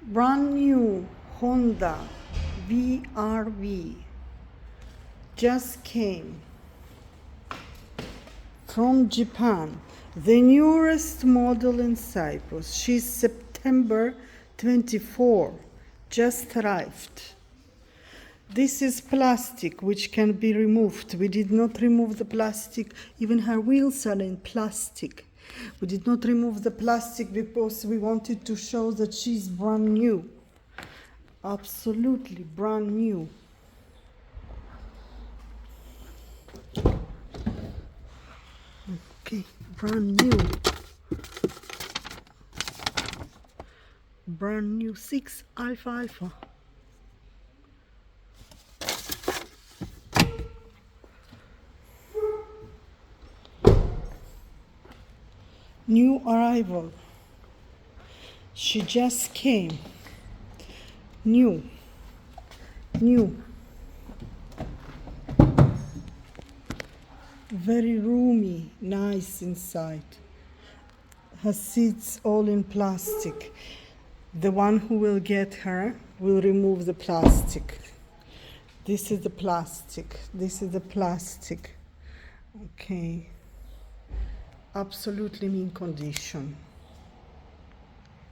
Brand new Honda VRV just came from Japan, the newest model in Cyprus. She's September 24, just arrived. This is plastic which can be removed. We did not remove the plastic, even her wheels are in plastic. We did not remove the plastic because we wanted to show that she's brand new. Absolutely brand new. Okay, brand new. Brand new 6 Alpha Alpha. New arrival. She just came. New. Very roomy, nice inside. Her seats all in plastic. The one who will get her will remove the plastic. This is the plastic. This is the plastic. Okay. Absolutely mint condition.